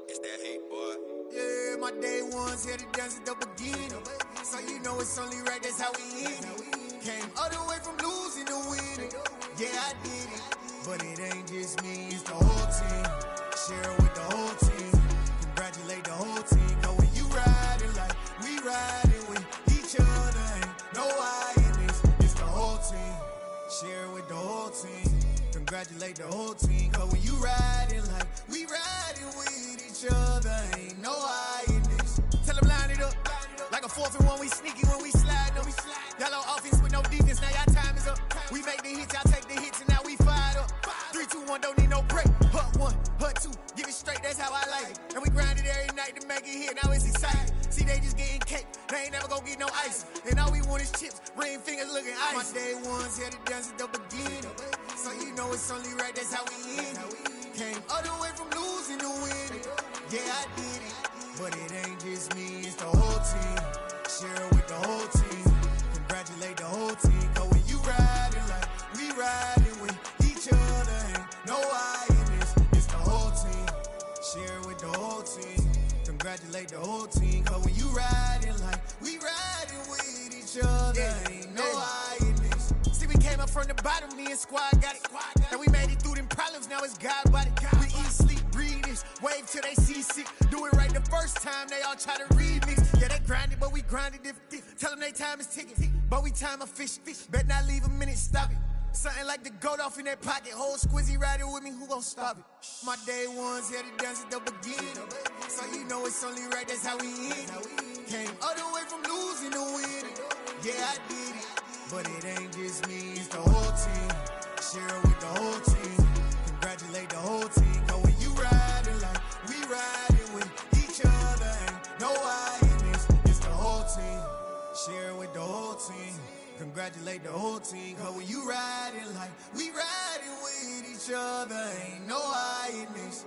It's that hate, boy. Yeah, my day ones here to dance at the beginning. So you know it's only right, that's how we end it. Came all the way from losing to winning. Yeah, I did it. But it ain't just me, it's the whole team. Share it with the whole team. Congratulate the whole team. Cause when you riding like we riding with each other, ain't no I in this. It's the whole team. Share it with the whole team. Congratulate the whole team. Cause when you riding like we riding with each other, ain't no I in this. Tell them line it up. Like a 4th and 1, we sneaky when we slide them. Yellow offense with no defense, now y'all time is up. We make the hits, y'all take the hits, and now we fired up. 3, 2, 1, don't need no break. Hut 1, hut 2, give it straight, that's how I like it. And we grind it every night to make it hit, now it's exciting. See, they just getting cake, they ain't never gonna get no ice. And all we want is chips, ring fingers looking ice. My day ones here to dance at the beginning. So you know it's only right, that's how we end it. Came all the way from losing to winning. Yeah, I did it. But it ain't just me, it's the whole team. Share it with the whole team. Congratulate the whole team. Cause when you riding like we riding with each other, ain't no I in this. It's the whole team. Share it with the whole team. Congratulate the whole team. Cause when you riding like we riding with each other, ain't no I in this. See, we came up from the bottom, me and squad got it. And we made it through them problems, now it's God body. We eat, sleep, breathe this, wave till they see sick. Do it right the first time, they all try to remix. Yeah, they grinded, but we grinded different. Tell them they time is ticking, but we time a fish. Bet not leave a minute, stop it. Something like the goat off in their pocket. Whole squizzy riding with me, who gon' stop it? My day ones here to dance at the beginning. So you know it's only right, that's how we end it. Came all the way from losing to winning. Yeah, I did it. But it ain't just me, it's the whole team. Share it with the whole team. Congratulate the whole team. Cause when you riding like we riding with each other, ain't no I in this. It's the whole team. Share it with the whole team. Congratulate the whole team. Cause when you riding like we riding with each other, ain't no I in this.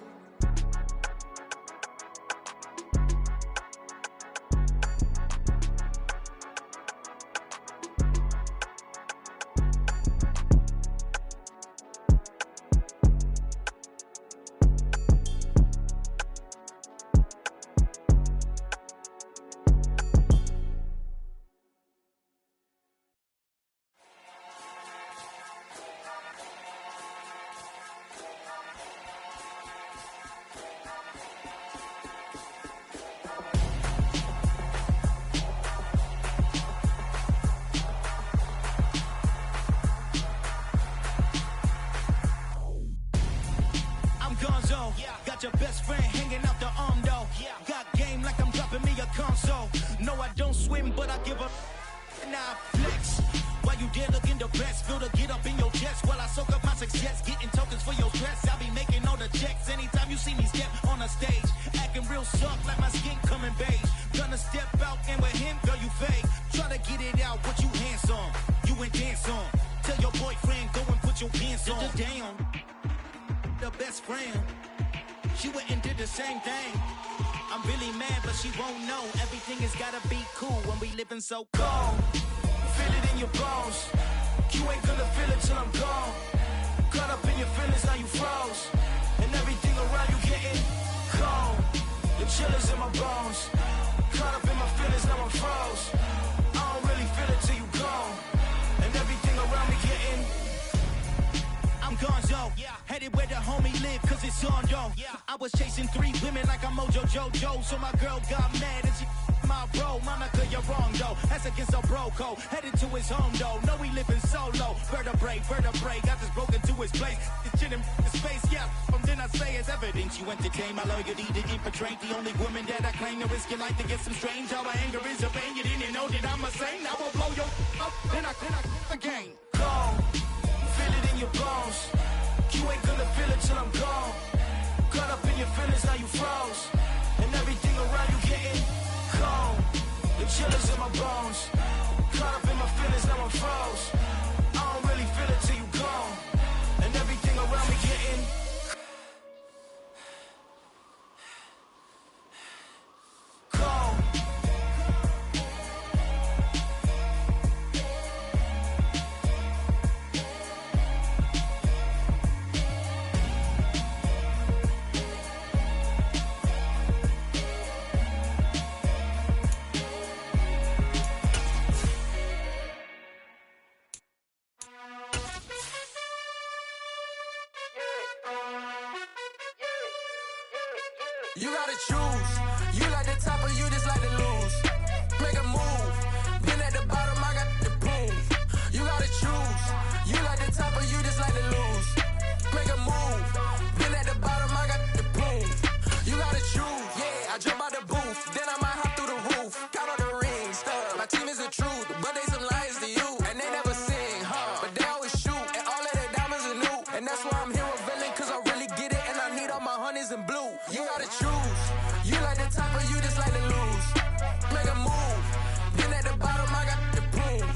Got your best friend hanging out the arm though. Got game like I'm dropping me a console. No, I don't swim, but I give up. Now I flex. While you there looking the best, feel the get up in your chest while I soak up my success. Getting tokens for your stress. I'll be making all the checks anytime you see me step on a stage. Acting real soft like my skin coming beige. Gonna step out and with him, girl, you fake. Try to get it out, what you hands on. You and dance on. Tell your boyfriend, go and put your pants on. Down. The best friend. She went and did the same thing. I'm really mad, but she won't know. Everything has gotta be cool when we living so cold. Feel it in your bones. You ain't gonna feel it till I'm gone. Caught up in your feelings, now you froze. And everything around you getting cold. The chill is in my bones. Caught up in my feelings, now I'm froze. I don't really feel it till you gone. And everything around me getting I'm gonzo, headed where the homie live, cause it's on though. I was chasing 3 women like I'm Mojo Jojo, so my girl got mad and she my bro. Monica, you're wrong though, that's against a bro code. Headed to his home though, know he living solo. Vertebrae, got this broken to his place. It's chillin' his face, yeah. From then I say it's evidence you entertain my loyalty to infiltrate. The only woman that I claim to risk your life to get some strange. How my anger is a pain, you didn't know that I'm a saint. I will blow your up, then I again. Go. Feel it in your bones. You ain't gonna feel it till I'm gone. Caught up in your feelings, now you froze. And everything around you getting cold. The chill is in my bones. Caught up in my feelings, now I'm froze. I don't really feel it till you gone. And everything around me getting cold. You gotta choose. You like the top or you just like to lose. Make a move. Been at the bottom, I got the proof. You gotta choose. You like the top or you just like to lose. Make a move. Been at the bottom, I got the proof. You gotta choose. Yeah, I jump out the booth. Then I might hop through the roof. Count all the rings. My team is the truth, but they some liars to you. And they never sing, but they always shoot. And all of their diamonds are new. And that's why I'm here revealing, cause I really get it. And I need all my honeys in blue. You gotta choose. You like the top or you just like to lose. Make a move. Been at the bottom, I got the proof.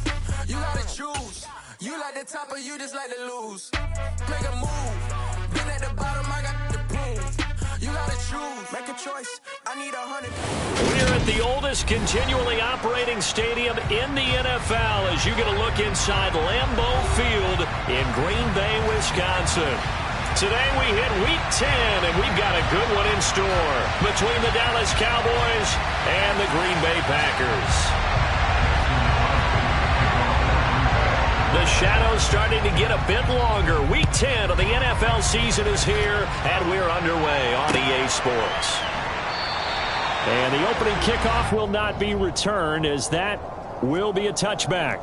You gotta choose. You like the top or you just like to lose. Make a move. Been at the bottom, I got the proof. You gotta choose. Make a choice. I need 100. We're at the oldest continually operating stadium in the NFL as you get a look inside Lambeau Field in Green Bay, Wisconsin. Today we hit Week 10, and we've got a good one in store between the Dallas Cowboys and the Green Bay Packers. The shadow's starting to get a bit longer. Week 10 of the NFL season is here, and we're underway on EA Sports. And the opening kickoff will not be returned, as that will be a touchback.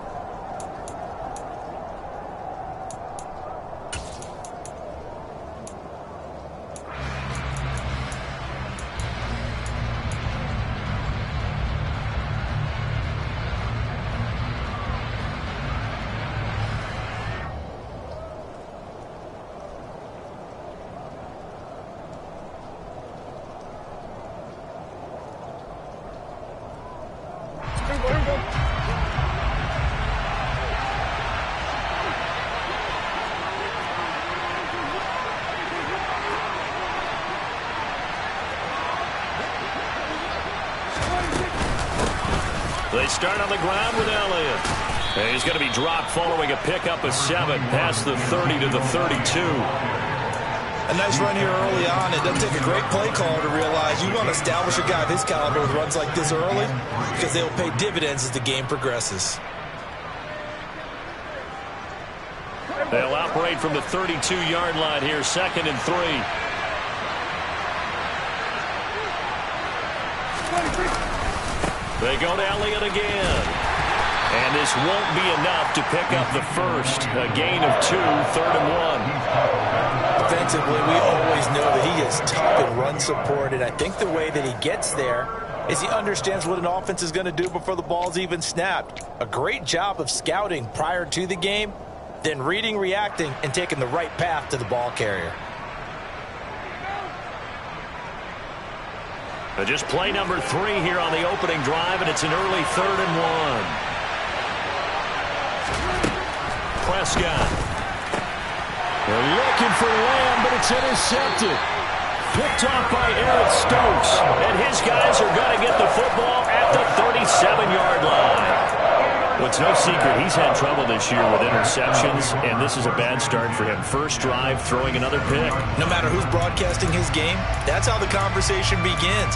They start on the ground with Elliott. And he's going to be dropped following a pickup of 7 past the 30 to the 32. A nice run here early on. It doesn't take a great play caller to realize you want to establish a guy of his caliber with runs like this early because they will pay dividends as the game progresses. They'll operate from the 32-yard line here, 2nd and 3. They go to Elliott again. And this won't be enough to pick up the first. A gain of 2, 3rd and 1. Defensively, we always know that he is tough in run support, and I think the way that he gets there is he understands what an offense is going to do before the ball's even snapped. A great job of scouting prior to the game, then reading, reacting, and taking the right path to the ball carrier. Just play number 3 here on the opening drive, and it's an early 3rd and 1. Prescott. They're looking for Lamb, but it's intercepted. Picked off by Eric Stokes, and his guys are going to get the football at the 37-yard line. Well, it's no secret he's had trouble this year with interceptions, and this is a bad start for him. First drive, throwing another pick. No matter who's broadcasting his game, that's how the conversation begins.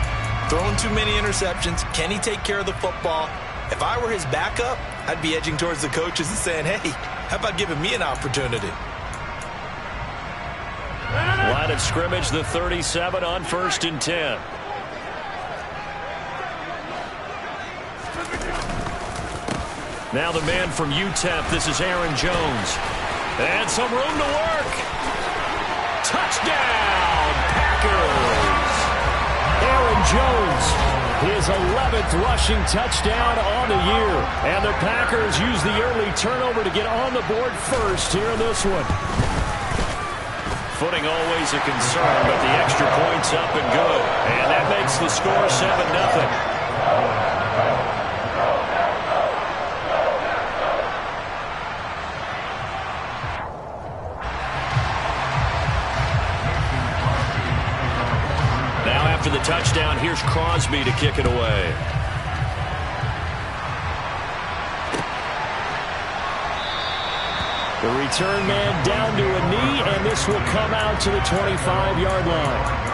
Throwing too many interceptions, can he take care of the football? If I were his backup, I'd be edging towards the coaches and saying, hey, how about giving me an opportunity? Line of scrimmage, the 37 on 1st and 10. Now the man from UTEP, this is Aaron Jones. And some room to work. Touchdown, Packers! Aaron Jones, his 11th rushing touchdown on the year. And the Packers use the early turnover to get on the board first here in this one. Footing always a concern, but the extra point's up and good. And that makes the score 7-0. After the touchdown, here's Crosby to kick it away. The return man down to a knee, and this will come out to the 25-yard line.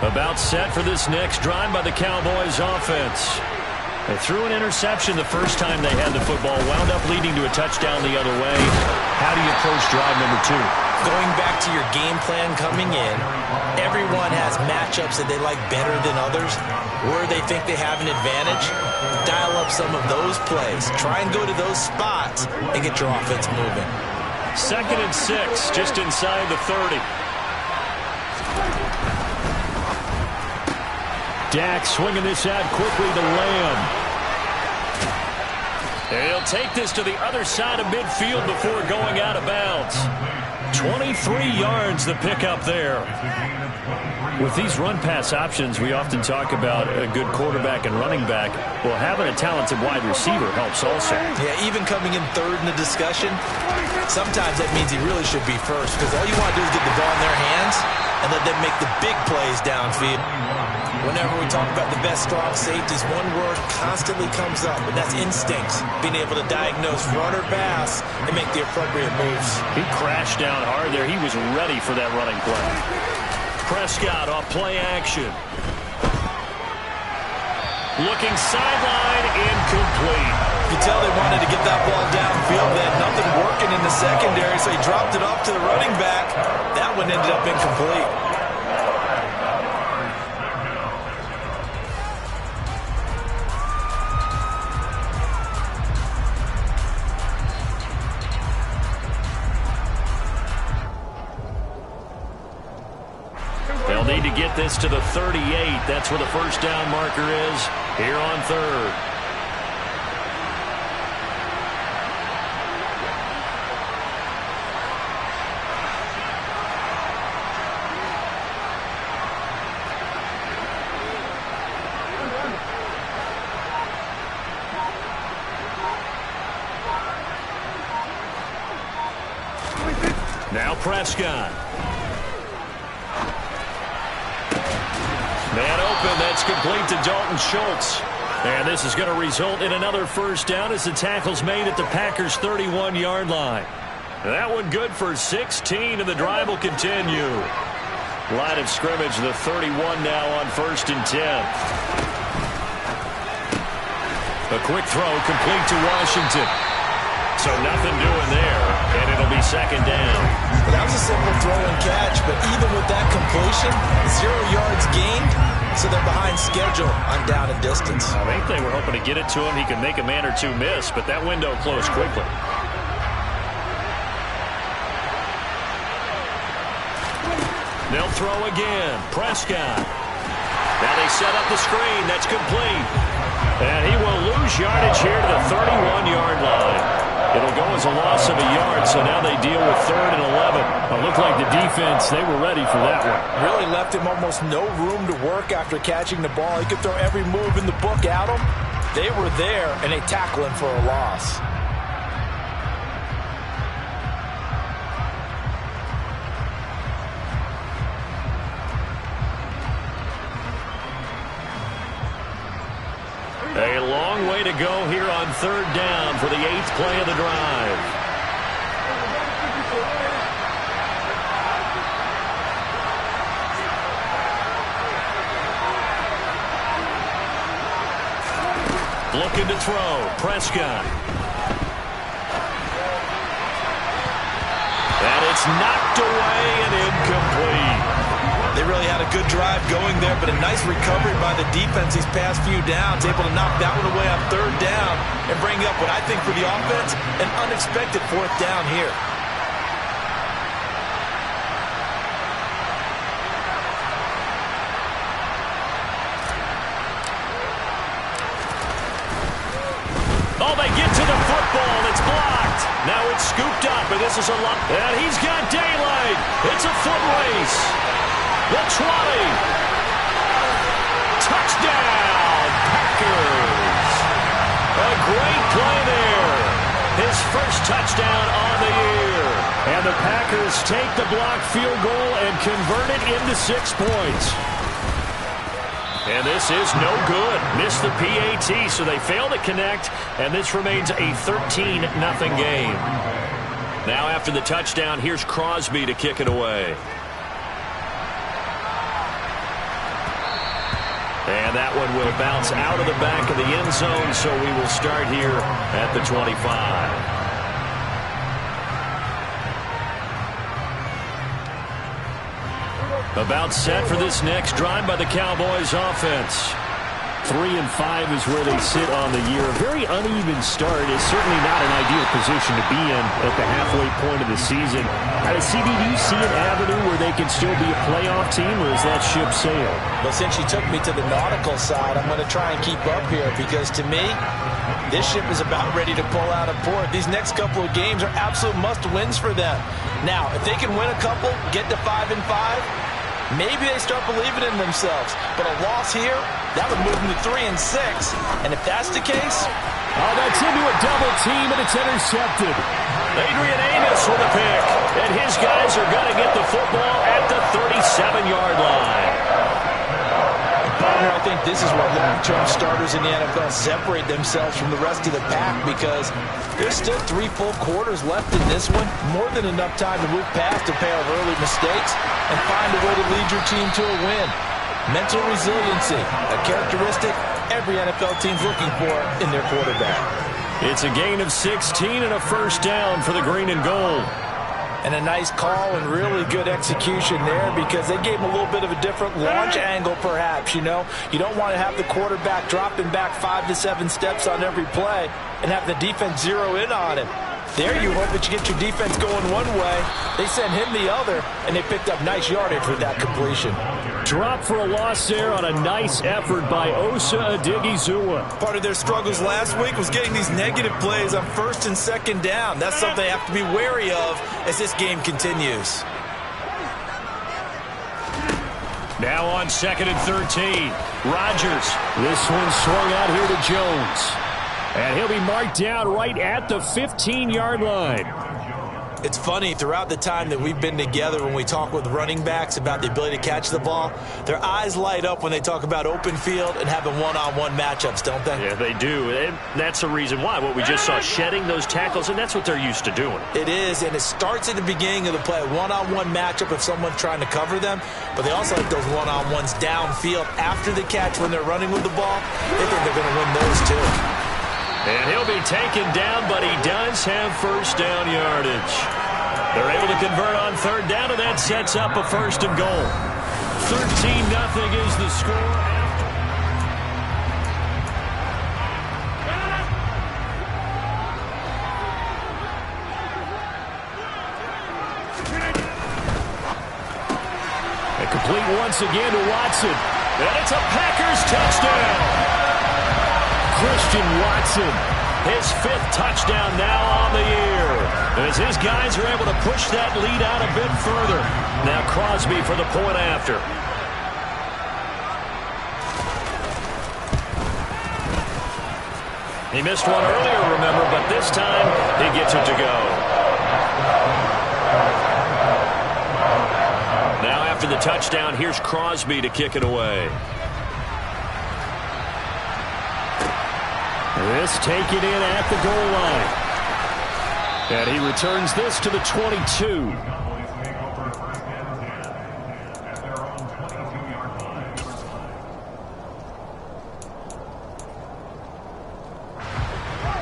About set for this next drive by the Cowboys offense. They threw an interception the first time they had the football, wound up leading to a touchdown the other way. How do you approach drive number 2? Going back to your game plan coming in, everyone has matchups that they like better than others, where they think they have an advantage. Dial up some of those plays. Try and go to those spots and get your offense moving. 2nd and 6, just inside the 30. Dak swinging this out quickly to Lamb. And he'll take this to the other side of midfield before going out of bounds. 23 yards the pickup there. With these run-pass options, we often talk about a good quarterback and running back. Well, having a talented wide receiver helps also. Yeah, even coming in third in the discussion, sometimes that means he really should be first, because all you want to do is get the ball in their hands and let them make the big plays downfield. Whenever we talk about the best strong safeties, one word constantly comes up, and that's instincts. Being able to diagnose run or pass and make the appropriate moves. He crashed down hard there. He was ready for that running play. Prescott off play action. Looking sideline, incomplete. You can tell they wanted to get that ball downfield. They had nothing working in the secondary, so he dropped it off to the running back. That one ended up incomplete. They'll need to get this to the 38. That's where the first down marker is here on 3rd. Now Prescott. Man open, that's complete to Dalton Schultz. And this is going to result in another first down as the tackle's made at the Packers' 31-yard line. That one good for 16, and the drive will continue. Line of scrimmage, the 31 now on 1st and 10. A quick throw complete to Washington. So nothing doing there, and it'll be 2nd down. Well, that was a simple throw and catch, but even with that completion, 0 yards gained, so they're behind schedule on down and distance. I think they were hoping to get it to him. He could make a man or two miss, but that window closed quickly. They'll throw again. Prescott. Now they set up the screen. That's complete. And he will lose yardage here to the 31-yard line. It'll go as a loss of a yard, so now they deal with 3rd and 11. It looked like the defense, they were ready for that one. Really left him almost no room to work after catching the ball. He could throw every move in the book at him. They were there, and they tackle him for a loss. A long way to go here on 3rd down for the 8th play of the drive. Looking to throw. Prescott. And it's knocked away and incomplete. They really had a good drive going there, but a nice recovery by the defense these past few downs, able to knock that one away on 3rd down and bring up what I think for the offense, an unexpected 4th down here. Oh, they get to the football. It's blocked. Now it's scooped up, and this is a lot. And he's got daylight. It's a foot race. The 20. Touchdown, Packers. A great play there. His first touchdown on the year. And the Packers take the blocked field goal and convert it into 6 points. And this is no good. Missed the PAT, so they fail to connect, and this remains a 13-0 game. Now after the touchdown, here's Crosby to kick it away. And that one will bounce out of the back of the end zone, so we will start here at the 25. About set for this next drive by the Cowboys offense. 3-5 is where they sit on the year. A very uneven start is certainly not an ideal position to be in at the halfway point of the season. Out of CD, do you see an avenue where they can still be a playoff team, or is that ship sailed? Well, since you took me to the nautical side, I'm going to try and keep up here because to me, this ship is about ready to pull out of port. These next couple of games are absolute must-wins for them. Now, if they can win a couple, get to 5-5, maybe they start believing in themselves. But a loss here, that would move them to 3-6. And if that's the case... Oh, that's into a double team, and it's intercepted. Adrian Amos with a pick. And his guys are going to get the football at the 37-yard line. Partner, I think this is where long-term starters in the NFL separate themselves from the rest of the pack because there's still 3 full quarters left in this one. More than enough time to move past a pair of early mistakes and find a way to lead your team to a win. Mental resiliency, a characteristic every NFL team's looking for in their quarterback. It's a gain of 16 and a first down for the green and gold. And a nice call and really good execution there because they gave him a little bit of a different launch angle perhaps, you know. You don't want to have the quarterback dropping back 5 to 7 steps on every play and have the defense zero in on him. There you hope that you get your defense going one way. They sent him the other, and they picked up nice yardage with that completion. Drop for a loss there on a nice effort by Osa Odighizuwa. Part of their struggles last week was getting these negative plays on 1st and 2nd down. That's something they have to be wary of as this game continues. Now on 2nd and 13. Rodgers. This one swung out here to Jones. And he'll be marked down right at the 15-yard line. It's funny, throughout the time that we've been together when we talk with running backs about the ability to catch the ball, their eyes light up when they talk about open field and having one-on-one matchups, don't they? Yeah, they do. And that's the reason why. What we just saw, shedding those tackles, and that's what they're used to doing. It is, and it starts at the beginning of the play, a one-on-one matchup if someone's trying to cover them, but they also like those one-on-ones downfield after the catch when they're running with the ball. They think they're going to win those too. And he'll be taken down, but he does have first down yardage. They're able to convert on 3rd down, and that sets up a 1st and goal. 13-0 is the score. And complete once again to Watson. And it's a Packers touchdown. Christian Watson, his 5th touchdown now on the year. As his guys are able to push that lead out a bit further. Now Crosby for the point after. He missed one earlier, remember, but this time he gets it to go. Now after the touchdown, here's Crosby to kick it away. This taken in at the goal line. And he returns this to the 22.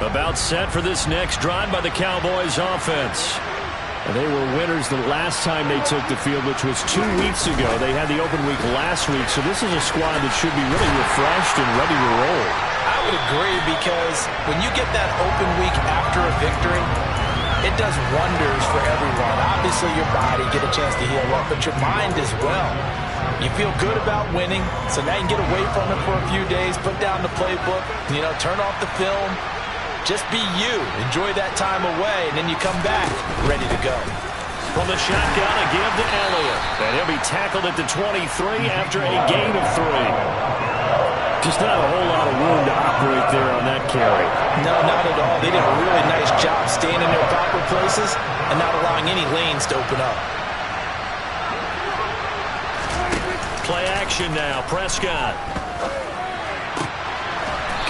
About set for this next drive by the Cowboys offense. And they were winners the last time they took the field, which was 2 weeks ago. They had the open week last week, so this is a squad that should be really refreshed and ready to roll. I would agree because when you get that open week after a victory, it does wonders for everyone. Obviously, your body get a chance to heal up, but your mind as well. You feel good about winning, so now you can get away from it for a few days, put down the playbook, turn off the film. Just be you. Enjoy that time away, and then you come back ready to go. From the shotgun, a give to Elliott. And he'll be tackled at the 23 after a gain of 3. Just not a whole lot of room to operate there on that carry. No, not at all. They did a really nice job staying in their proper places and not allowing any lanes to open up. Play action now. Prescott.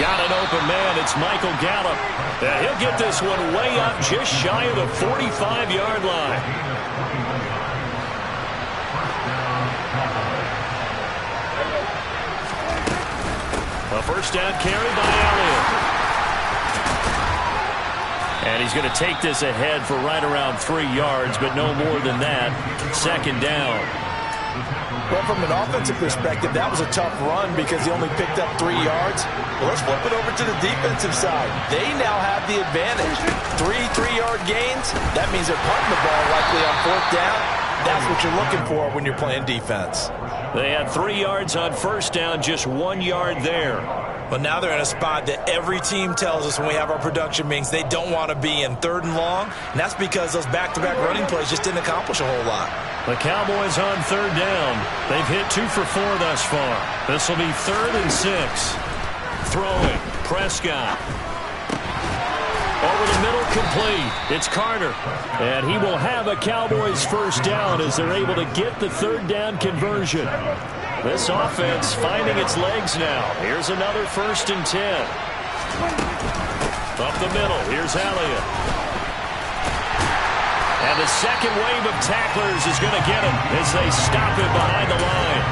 Got an open man. It's Michael Gallup. And he'll get this one way up just shy of the 45-yard line. first down carry by Elliott. And he's going to take this ahead for right around 3 yards, but no more than that. Second down. Well, from an offensive perspective, that was a tough run because he only picked up 3 yards. Well, let's flip it over to the defensive side. They now have the advantage. 3 3-yard gains. That means they're punting the ball likely on 4th down. That's what you're looking for when you're playing defense. They had 3 yards on first down, just 1 yard there. But now they're in a spot that every team tells us when we have our production meetings they don't want to be in, 3rd and long. And that's because those back-to-back running plays just didn't accomplish a whole lot. The Cowboys on 3rd down. They've hit 2 for 4 thus far. This will be 3rd and 6. Throwing, Prescott. Over the middle, complete. It's Carter. And he will have a Cowboys first down as they're able to get the 3rd down conversion. This offense finding its legs now. Here's another 1st and 10. Up the middle, here's Elliott. And the second wave of tacklers is going to get him as they stop him behind the line.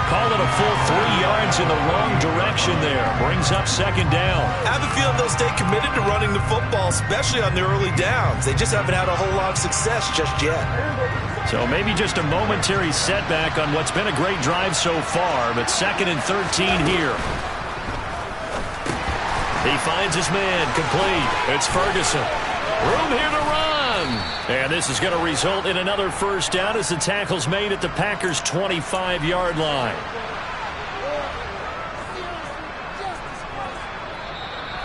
Call it a full 3 yards in the wrong direction there. Brings up second down. I have a feeling they'll stay committed to running the football, especially on the early downs. They just haven't had a whole lot of success just yet. So maybe just a momentary setback on what's been a great drive so far, but 2nd and 13 here. He finds his man, complete. It's Ferguson. Room here to run. And this is going to result in another first down as the tackle's made at the Packers' 25-yard line.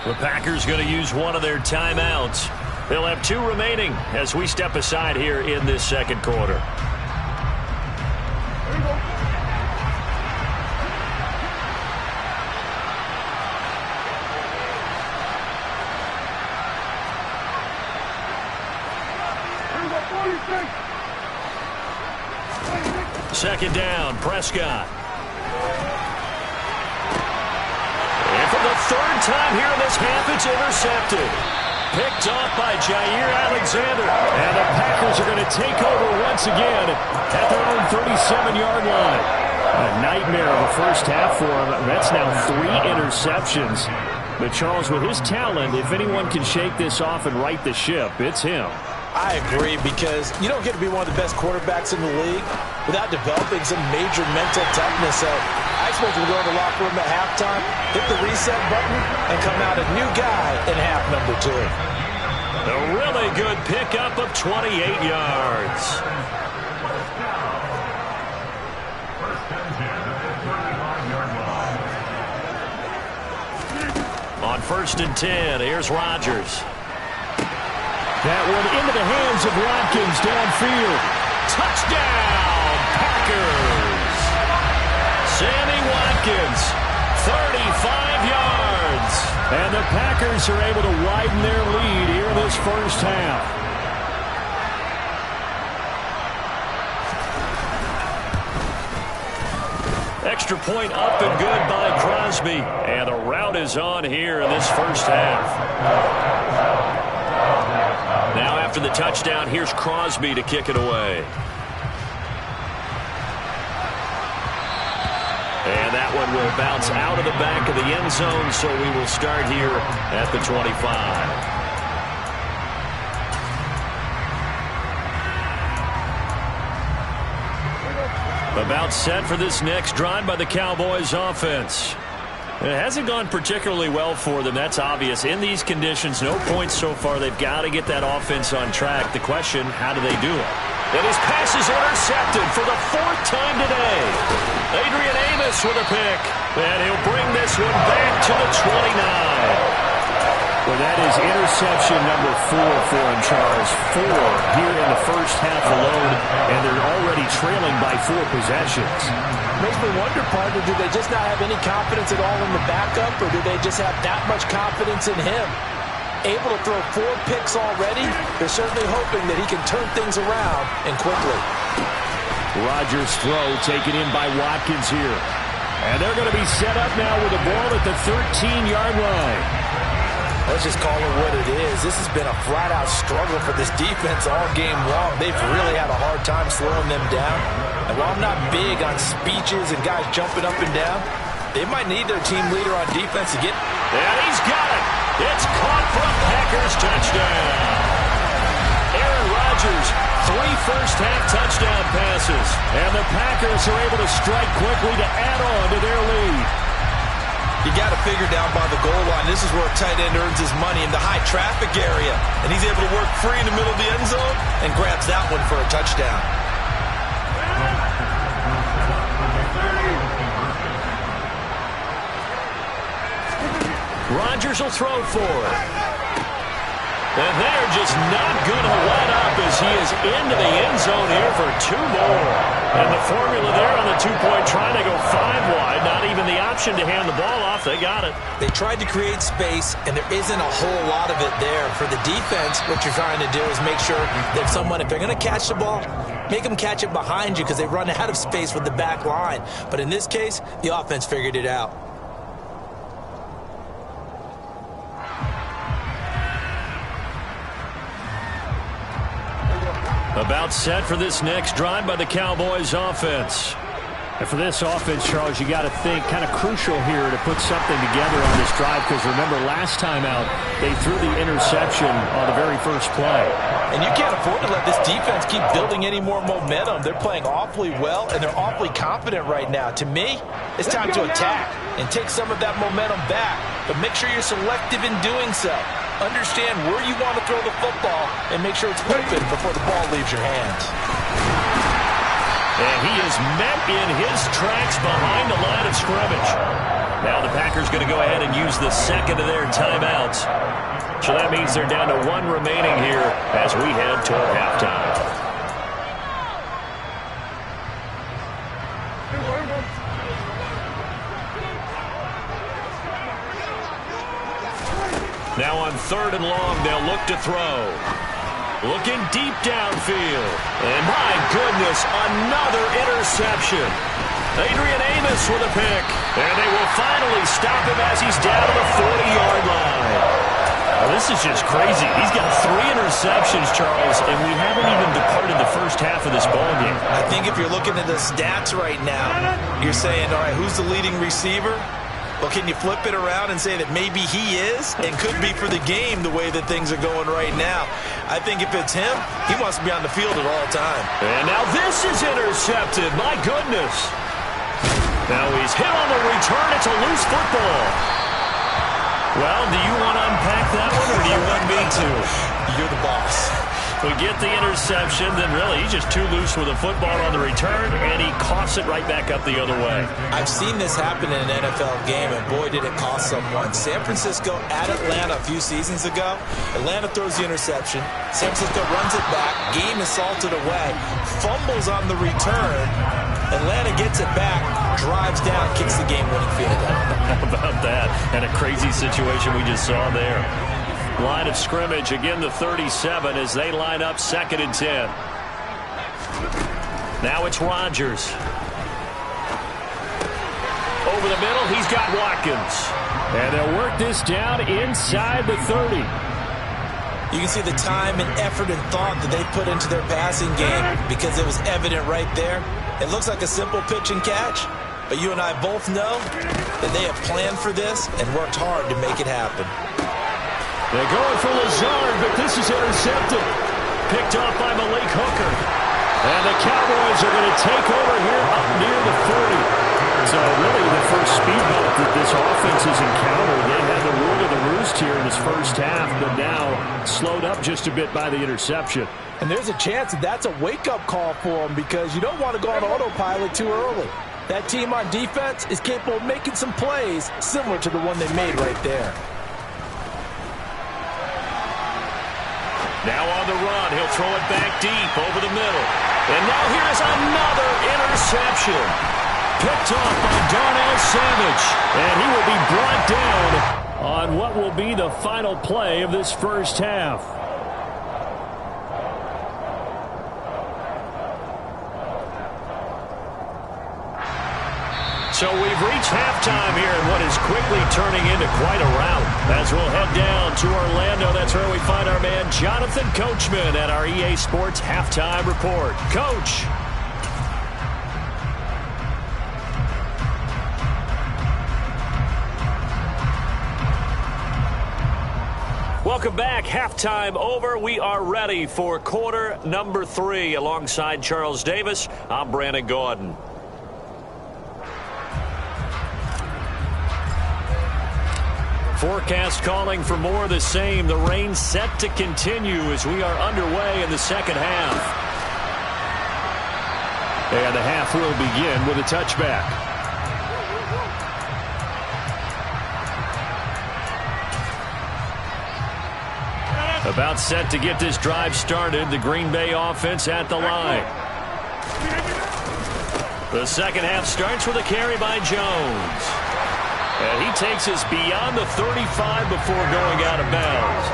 The Packers going to use one of their timeouts. They'll have 2 remaining as we step aside here in this second quarter. Second down, Prescott. And for the 3rd time here in this half, it's intercepted. Picked off by Jair Alexander. And the Packers are going to take over once again at their own 37-yard line. A nightmare of a first half for him. That's now 3 interceptions. But Charles, with his talent, if anyone can shake this off and right the ship, it's him. I agree, because you don't get to be one of the best quarterbacks in the league without developing some major mental toughness. So I expect him to go in the locker room at halftime, hit the reset button, and come out a new guy in half number 2. A really good pickup of 28 yards. On 1st and 10, here's Rodgers. That one into the hands of Watkins downfield. Touchdown, Packers! Sammy Watkins, 35 yards. And the Packers are able to widen their lead here in this first half. Extra point up and good by Crosby. And the rout is on here in this first half. Now after the touchdown, here's Crosby to kick it away. And that one will bounce out of the back of the end zone, so we will start here at the 25. About set for this next drive by the Cowboys offense. It hasn't gone particularly well for them. That's obvious. In these conditions, no points so far. They've got to get that offense on track. The question, how do they do it? And his pass is intercepted for the 4th time today. Adrian Amos with a pick. And he'll bring this one back to the 29. Well, that is interception number 4 for him, Charles. 4 here in the first half alone, and they're already trailing by 4 possessions. Makes me wonder, partner, do they just not have any confidence at all in the backup, or do they just have that much confidence in him? Able to throw 4 picks already, they're certainly hoping that he can turn things around and quickly. Rodgers' throw taken in by Watkins here. And they're going to be set up now with the ball at the 13-yard line. Let's just call it what it is. This has been a flat-out struggle for this defense all game long. They've really had a hard time slowing them down. And while I'm not big on speeches and guys jumping up and down, They might need their team leader on defense to get... And he's got it. It's caught for a Packers touchdown. Aaron Rodgers, 3 first-half touchdown passes. And the Packers are able to strike quickly to add on to their lead. You got to figure down by the goal line. This is where a tight end earns his money, in the high traffic area. And he's able to work free in the middle of the end zone and grabs that one for a touchdown. Rodgers will throw for it. And they're just not going to let up as he is into the end zone here for 2 more. And the formula there on the 2-point try, they go 5 wide. Not even the option to hand the ball off. They got it. They tried to create space, and there isn't a whole lot of it there. For the defense, what you're trying to do is make sure that if they're going to catch the ball, make them catch it behind you because they run out of space with the back line. But in this case, the offense figured it out. About set for this next drive by the Cowboys offense. And for this offense, Charles, you got to think kind of crucial here to put something together on this drive, because remember last time out they threw the interception on the very first play. And you can't afford to let this defense keep building any more momentum. They're playing awfully well, and they're awfully confident right now. To me, it's time to attack and take some of that momentum back, but make sure you're selective in doing so. Understand where you want to throw the football and make sure it's open before the ball leaves your hands. And he is met in his tracks behind the line of scrimmage. Now the Packers going to go ahead and use the second of their timeouts. So that means they're down to 1 remaining here as we head toward halftime. Now on 3rd and long, they'll look to throw. Looking deep downfield. And my goodness, another interception. Adrian Amos with a pick. And they will finally stop him as he's down to the 40-yard line. Well, this is just crazy. He's got 3 interceptions, Charles, and we haven't even departed the first half of this ballgame. I think if you're looking at the stats right now, you're saying, all right, who's the leading receiver? Well, can you flip it around and say that maybe he is and could be for the game the way that things are going right now? I think if it's him, he wants to be on the field at all time. And now this is intercepted. My goodness. Now he's hit on the return. It's a loose football. Well, do you want to unpack that one, or do you want me to? You're the boss. We get the interception, then really he's just too loose with the football on the return, and he coughs it right back up the other way. I've seen this happen in an NFL game, and boy, did it cost someone. San Francisco at Atlanta a few seasons ago. Atlanta throws the interception. San Francisco runs it back. Game is salted away. Fumbles on the return. Atlanta gets it back, drives down, kicks the game-winning field goal. How about that? And a crazy situation we just saw there. Line of scrimmage, again the 37 as they line up 2nd and 10. Now it's Rodgers. Over the middle, he's got Watkins. And they'll work this down inside the 30. You can see the time and effort and thought that they put into their passing game because it was evident right there. It looks like a simple pitch and catch, but you and I both know that they have planned for this and worked hard to make it happen. They're going for Lazard, but this is intercepted. Picked off by Malik Hooker. And the Cowboys are going to take over here up near the 40. So really the first speed bump that this offense has encountered. They had the rule of the roost here in this first half, but now slowed up just a bit by the interception. And there's a chance that that's a wake-up call for them because you don't want to go on autopilot too early. That team on defense is capable of making some plays similar to the one they made right there. Now on the run, he'll throw it back deep over the middle. And now here's another interception. Picked off by Darnell Savage. And he will be brought down on what will be the final play of this first half. So we've reached halftime here in what is quickly turning into quite a rout. As we'll head down to Orlando, that's where we find our man Jonathan Coachman at our EA Sports Halftime Report. Coach. Welcome back. Halftime over. We are ready for quarter number 3. Alongside Charles Davis, I'm Brandon Gaudin. Forecast calling for more of the same. The rain set to continue as we are underway in the second half. And the half will begin with a touchback. About set to get this drive started. The Green Bay offense at the line. The second half starts with a carry by Jones. And he takes us beyond the 35 before going out of bounds.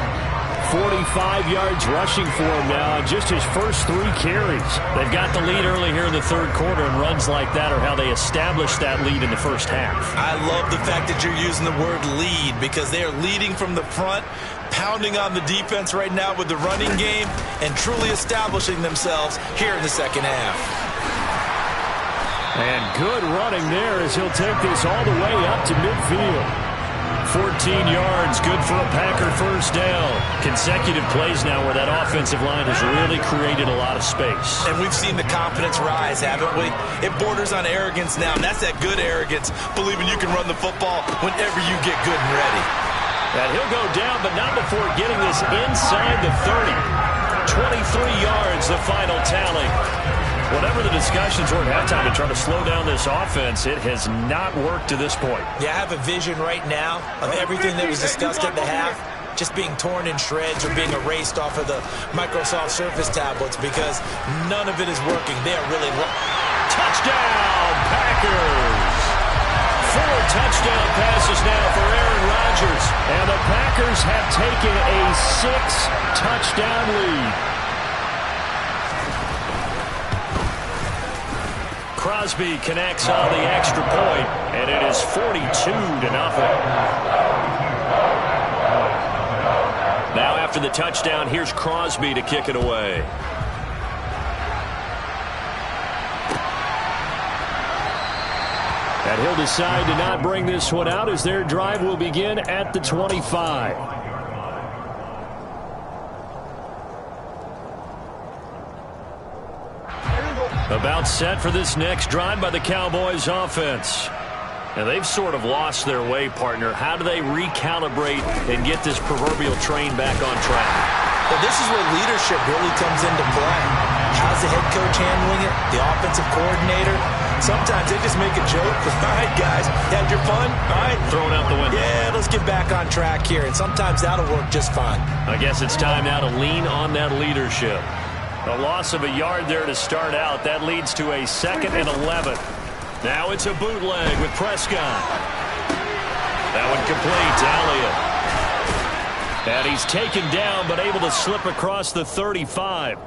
45 yards rushing for him now on just his first 3 carries. They've got the lead early here in the third quarter, and runs like that are how they established that lead in the first half. I love the fact that you're using the word lead because they are leading from the front, pounding on the defense right now with the running game, and truly establishing themselves here in the second half. And good running there as he'll take this all the way up to midfield. 14 yards, good for a Packer first down. Consecutive plays now where that offensive line has really created a lot of space. And we've seen the confidence rise, haven't we? It borders on arrogance now, and that's that good arrogance, believing you can run the football whenever you get good and ready. And he'll go down, but not before getting this inside the 30. 23 yards, the final tally. Whatever the discussions were at halftime to try to slow down this offense, it has not worked to this point. Yeah, I have a vision right now of everything that was discussed at the half just being torn in shreds or being erased off of the Microsoft Surface tablets because none of it is working. They are really touchdown, Packers! 4 touchdown passes now for Aaron Rodgers. And the Packers have taken a 6-touchdown lead. Crosby connects on the extra point, and it is 42-0. Now after the touchdown, here's Crosby to kick it away. And he'll decide to not bring this one out as their drive will begin at the 25. About set for this next drive by the Cowboys offense. And they've sort of lost their way, partner. How do they recalibrate and get this proverbial train back on track? Well, this is where leadership really comes into play. How's the head coach handling it? The offensive coordinator? Sometimes they just make a joke. All right, guys, had your fun? All right. Throw it out the window. Yeah, let's get back on track here. And sometimes that'll work just fine. I guess it's time now to lean on that leadership. A loss of a yard there to start out. That leads to a 2nd and 11. Now it's a bootleg with Prescott. That one complete to Elliott. And he's taken down but able to slip across the 35.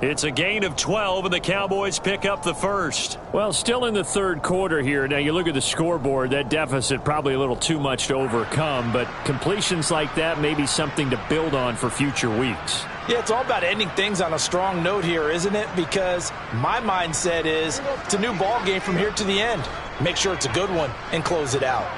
It's a gain of 12, and the Cowboys pick up the first. Well, still in the third quarter here. Now, you look at the scoreboard, that deficit probably a little too much to overcome, but completions like that may be something to build on for future weeks. Yeah, it's all about ending things on a strong note here, isn't it? Because my mindset is it's a new ball game from here to the end. Make sure it's a good one and close it out.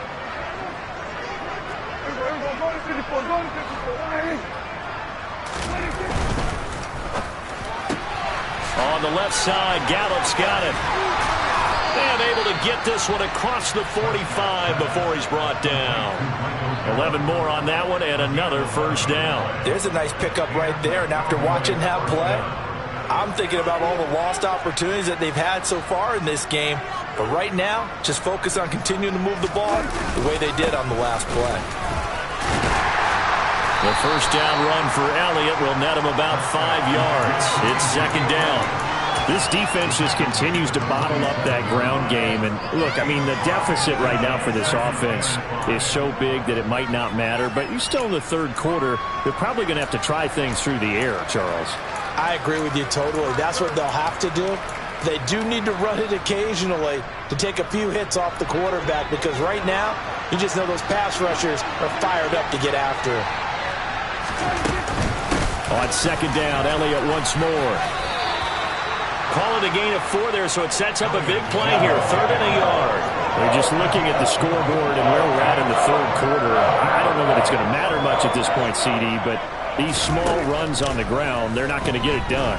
On the left side, Gallup's got it. And able to get this one across the 45 before he's brought down. 11 more on that one and another first down. There's a nice pickup right there, and after watching that play, I'm thinking about all the lost opportunities that they've had so far in this game. But right now, just focus on continuing to move the ball the way they did on the last play. The first down run for Elliott will net him about 5 yards. It's 2nd down. This defense just continues to bottle up that ground game. And look, I mean, the deficit right now for this offense is so big that it might not matter. But you're still in the third quarter. They're probably going to have to try things through the air, Charles. I agree with you totally. That's what they'll have to do. They do need to run it occasionally to take a few hits off the quarterback, because right now, you just know those pass rushers are fired up to get after it. On 2nd down, Elliott once more. Call it a gain of 4 there, so it sets up a big play here. 3rd and a yard. We're just looking at the scoreboard and where we're at in the third quarter. I don't know that it's going to matter much at this point, CD, but these small runs on the ground, they're not going to get it done.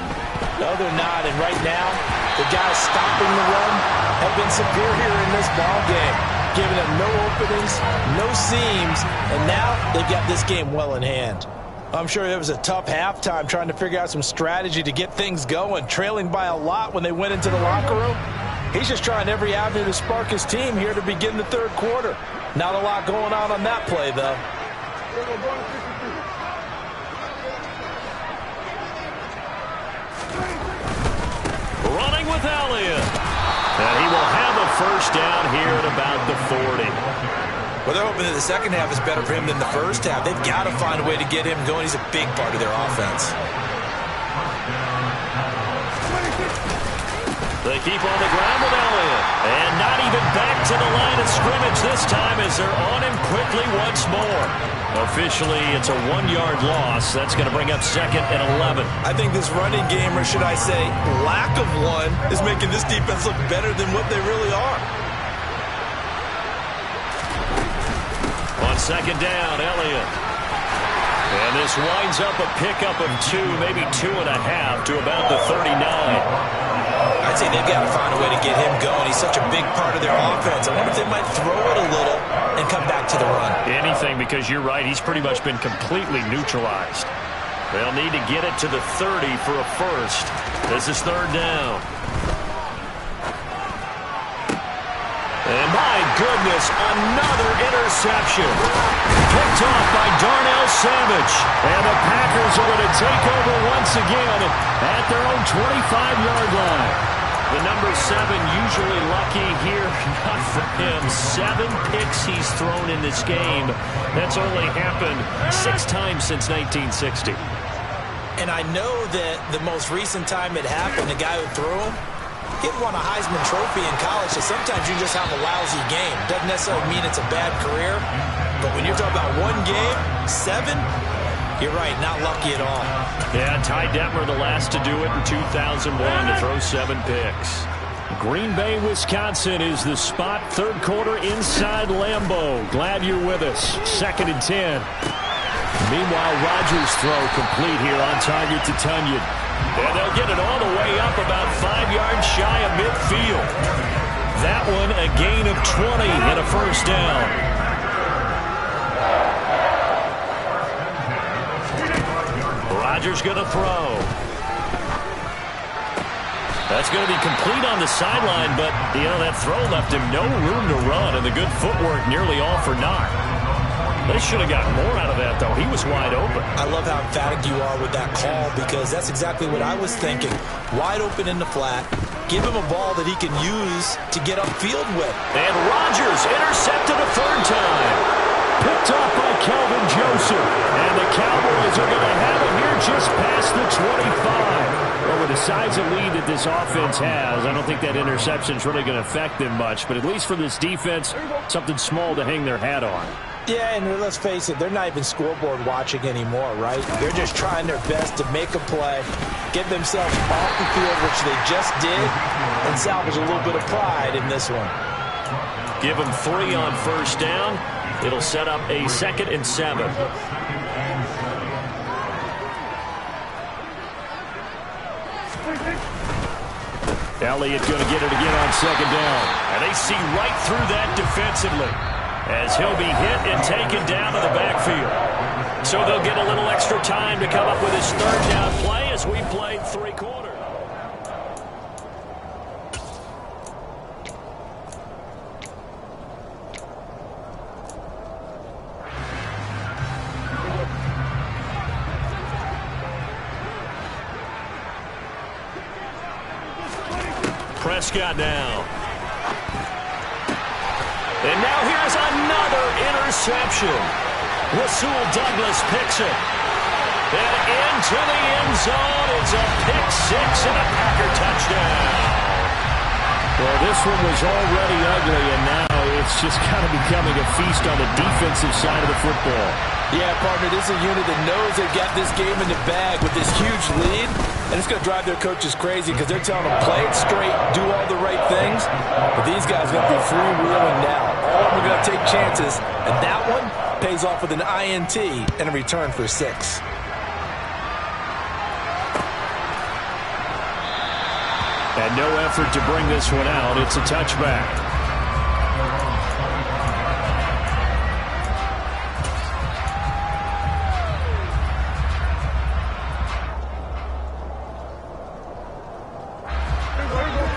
No, they're not. And right now, the guys stopping the run have been superior in this ball game, giving them no openings, no seams, and now they've got this game well in hand. I'm sure it was a tough halftime trying to figure out some strategy to get things going, trailing by a lot when they went into the locker room. He's just trying every avenue to spark his team here to begin the third quarter. Not a lot going on that play, though. Running with Elliott. And he will have a first down here at about the 40. Well, they're hoping that the second half is better for him than the first half. They've got to find a way to get him going. He's a big part of their offense. They keep on the ground with Elliott. And not even back to the line of scrimmage this time as they're on him quickly once more. Officially, it's a 1-yard loss. That's going to bring up 2nd and 11. I think this running game, or should I say lack of one, is making this defense look better than what they really are. On 2nd down, Elliott. And this winds up a pickup of 2, maybe 2.5 to about the 39. I'd say they've got to find a way to get him going. He's such a big part of their offense. I wonder if they might throw it a little and come back to the run. Anything, because you're right. He's pretty much been completely neutralized. They'll need to get it to the 30 for a first. This is 3rd down. And my goodness, another interception. Picked off by Darnell Savage. And the Packers are going to take over once again at their own 25-yard line. The number 7 usually lucky here, not for him. 7 picks he's thrown in this game. That's only happened 6 times since 1960. And I know that the most recent time it happened, the guy who threw him, he won a Heisman Trophy in college, so sometimes you just have a lousy game. Doesn't necessarily mean it's a bad career, but when you're talking about one game, 7, you're right, not lucky at all. Yeah, Ty Detmer the last to do it in 2001 to throw 7 picks. Green Bay, Wisconsin is the spot. Third quarter inside Lambeau. Glad you're with us. 2nd and 10. Meanwhile, Rodgers' throw complete here on target to Tunyon. And they'll get it all the way up about 5 yards shy of midfield. That one a gain of 20 and a first down. Rodgers going to throw. That's going to be complete on the sideline, but, you know, that throw left him no room to run, and the good footwork nearly all for naught. They should have gotten more out of that, though. He was wide open. I love how emphatic you are with that call, because that's exactly what I was thinking. Wide open in the flat. Give him a ball that he can use to get upfield with. And Rodgers intercepted a 3rd time. Picked off by Kelvin Joseph. And the Cowboys are going to have it here just past the 25. Well, with the size of lead that this offense has, I don't think that interception is really going to affect them much. But at least for this defense, something small to hang their hat on. Yeah, and let's face it, they're not even scoreboard watching anymore, right? They're just trying their best to make a play, get themselves off the field, which they just did, and salvage a little bit of pride in this one. Give them 3 on first down. It'll set up a 2nd and 7. Elliott going to get it again on 2nd down. And they see right through that defensively as he'll be hit and taken down to the backfield. So they'll get a little extra time to come up with his 3rd down play as we played 3 quarters. Prescott now. And now here's another interception. Rasul Douglas picks it. And into the end zone. It's a pick 6 and a Packer touchdown. Well, this one was already ugly, and now it's just kind of becoming a feast on the defensive side of the football. Yeah, partner, this is a unit that knows they've got this game in the bag with this huge lead, and it's going to drive their coaches crazy because they're telling them play it straight, do all the right things, but these guys are going to be freewheeling now. All of them are going to take chances, and that one pays off with an INT and a return for 6. And no effort to bring this one out. It's a touchback.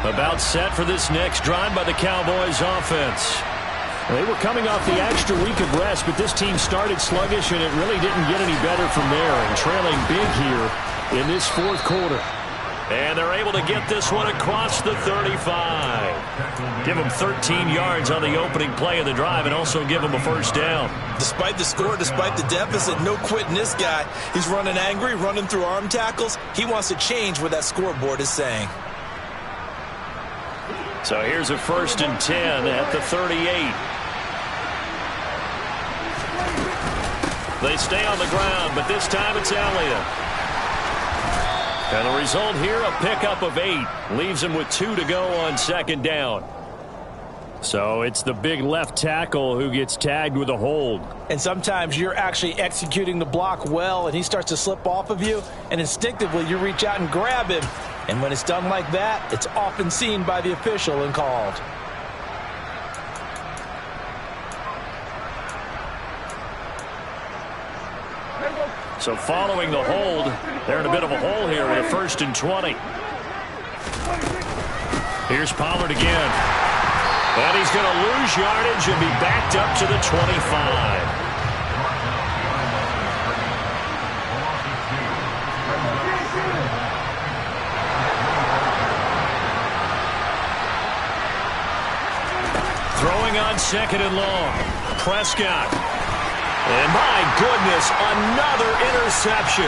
About set for this next drive by the Cowboys offense. They were coming off the extra week of rest, but this team started sluggish, and it really didn't get any better from there, and trailing big here in this fourth quarter. And they're able to get this one across the 35. Give them 13 yards on the opening play of the drive and also give them a first down. Despite the score, despite the deficit, no quitting this guy. He's running angry, running through arm tackles. He wants to change what that scoreboard is saying. So here's a 1st and 10 at the 38. They stay on the ground, but this time it's Elliott. And the result here, a pickup of 8. Leaves him with 2 to go on 2nd down. So it's the big left tackle who gets tagged with a hold. And sometimes you're actually executing the block well, and he starts to slip off of you, and instinctively you reach out and grab him. And when it's done like that, it's often seen by the official and called. So following the hold, they're in a bit of a hole here with a 1st and 20. Here's Pollard again. And he's going to lose yardage and be backed up to the 25. Throwing on 2nd and long. Prescott. And my goodness, another interception.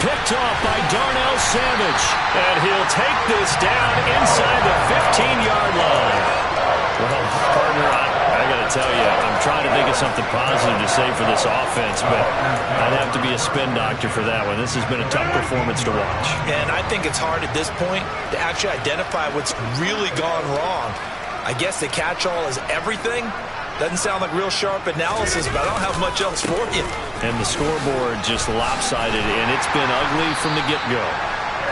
Picked off by Darnell Savage. And he'll take this down inside the 15-yard line. Well, partner, I got to tell you, I'm trying to think of something positive to say for this offense, but I'd have to be a spin doctor for that one. This has been a tough performance to watch. And I think it's hard at this point to actually identify what's really gone wrong. I guess the catch-all is everything. Doesn't sound like real sharp analysis, but I don't have much else for you. And the scoreboard just lopsided, and it's been ugly from the get-go.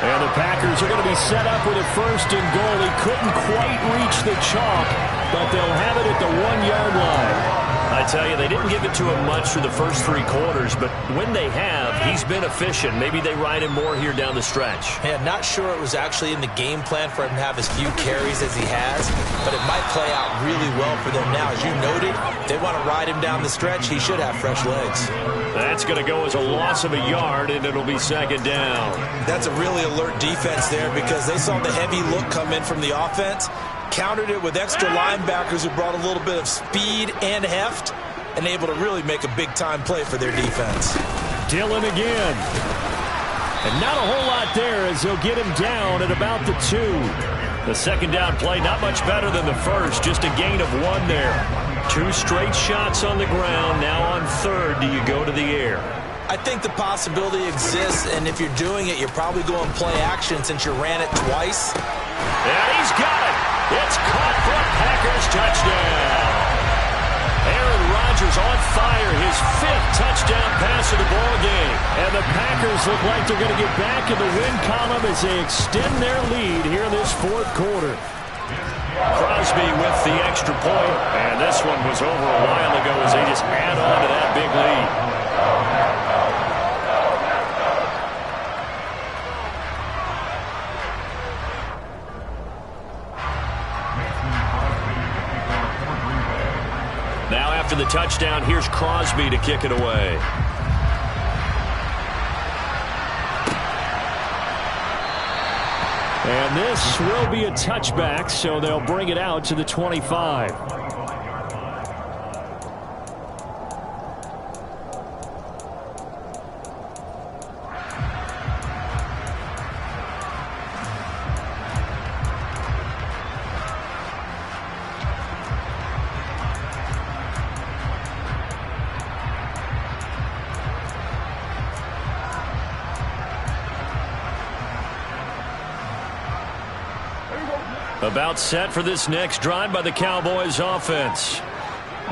And the Packers are going to be set up with a 1st and goal. He couldn't quite reach the chalk, but they'll have it at the 1-yard line. I tell you, they didn't give it to him much for the first 3 quarters, but when they have, he's been efficient. Maybe they ride him more here down the stretch. Yeah, not sure it was actually in the game plan for him to have as few carries as he has, but it might play out really well for them now. As you noted, if they want to ride him down the stretch, he should have fresh legs. That's going to go as a loss of a yard, and it'll be 2nd down. That's a really alert defense there because they saw the heavy look come in from the offense, countered it with extra linebackers who brought a little bit of speed and heft, and able to really make a big-time play for their defense. Dillon again. And not a whole lot there as he'll get him down at about the 2. The 2nd down play, not much better than the first, just a gain of 1 there. 2 straight shots on the ground. Now on 3rd, do you go to the air? I think the possibility exists, and if you're doing it, you're probably going play action since you ran it twice. And he's got it. It's caught for a Packers touchdown. Aaron Rodgers on fire, his 5th touchdown pass of the ball game. And the Packers look like they're going to get back in the win column as they extend their lead here in this 4th quarter. Crosby with the extra point, and this one was over a while ago as they just add on to that big lead. Now after the touchdown, here's Crosby to kick it away. And this will be a touchback, so they'll bring it out to the 25. About set for this next drive by the Cowboys offense.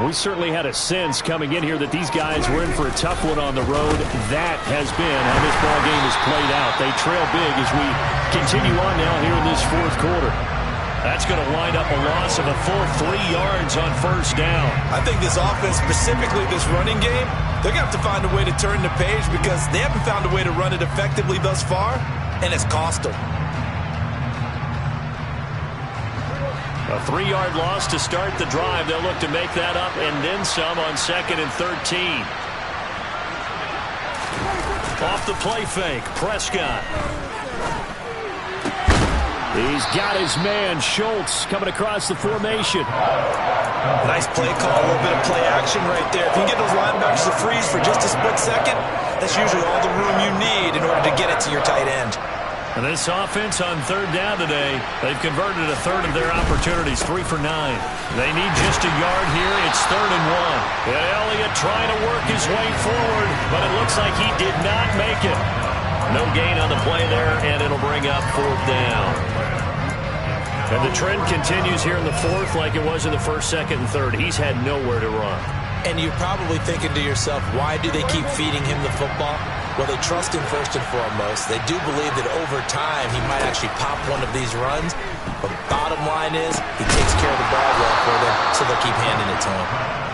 We certainly had a sense coming in here that these guys were in for a tough one on the road. That has been how this ball game has played out. They trail big as we continue on now here in this fourth quarter. That's going to wind up a loss of a full 3 yards on first down. I think this offense, specifically this running game, they're going to have to find a way to turn the page because they haven't found a way to run it effectively thus far, and it's cost them. A 3-yard loss to start the drive. They'll look to make that up and then some on 2nd and 13. Off the play fake, Prescott. He's got his man, Schultz, coming across the formation. Nice play call, a little bit of play action right there. If you get those linebackers to freeze for just a split second, that's usually all the room you need in order to get it to your tight end. And this offense on 3rd down today, they've converted a third of their opportunities, 3 for 9. They need just a yard here. It's 3rd and 1. And Elliott trying to work his way forward, but it looks like he did not make it. No gain on the play there, and it'll bring up 4th down. And the trend continues here in the 4th like it was in the 1st, 2nd, and 3rd. He's had nowhere to run. And you're probably thinking to yourself, why do they keep feeding him the football? Well, they trust him first and foremost. They do believe that over time he might actually pop one of these runs. But bottom line is he takes care of the ball well for them, so they'll keep handing it to him.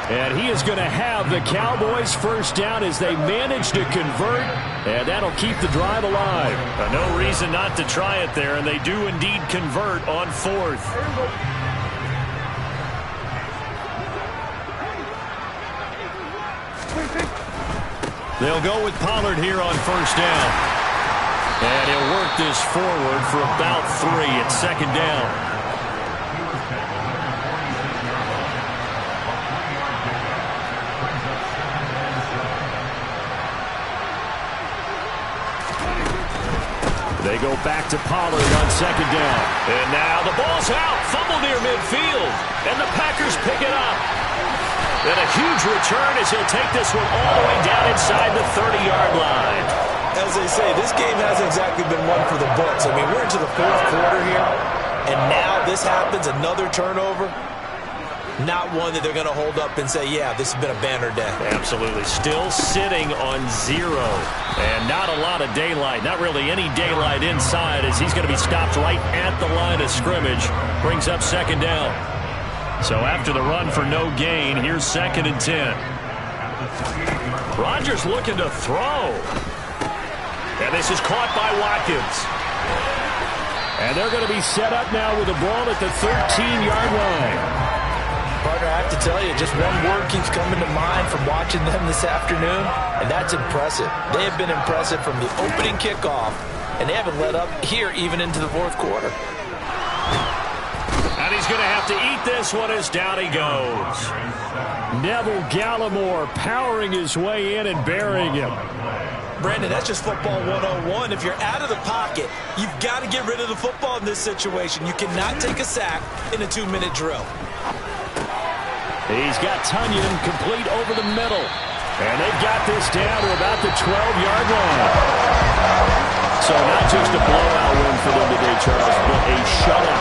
And he is going to have the Cowboys first down as they manage to convert, and that'll keep the drive alive. No reason not to try it there, and they do indeed convert on 4th. They'll go with Pollard here on first down. And he'll work this forward for about 3 at 2nd down. They go back to Pollard on 2nd down. And now the ball's out. Fumble near midfield. And the Packers pick it up. And a huge return as he'll take this one all the way down inside the 30-yard line. As they say, this game hasn't exactly been one for the books. I mean, we're into the 4th quarter here, and now this happens, another turnover. Not one that they're going to hold up and say, yeah, this has been a banner day. Absolutely. Still sitting on 0. And not a lot of daylight. Not really any daylight inside as he's going to be stopped right at the line of scrimmage. Brings up 2nd down. So after the run for no gain, here's 2nd and 10. Rodgers looking to throw. And this is caught by Watkins. And they're going to be set up now with the ball at the 13-yard line. Partner, I have to tell you, just one word keeps coming to mind from watching them this afternoon, and that's impressive. They have been impressive from the opening kickoff, and they haven't let up here even into the 4th quarter. And he's going to have to eat this one as down he goes. Neville Gallimore powering his way in and burying him. Brandon, that's just football 101. If you're out of the pocket, you've got to get rid of the football in this situation. You cannot take a sack in a 2-minute drill. He's got Tunyon complete over the middle. And they've got this down to about the 12-yard line. So not just a blowout win for them today, Charles, but a shutout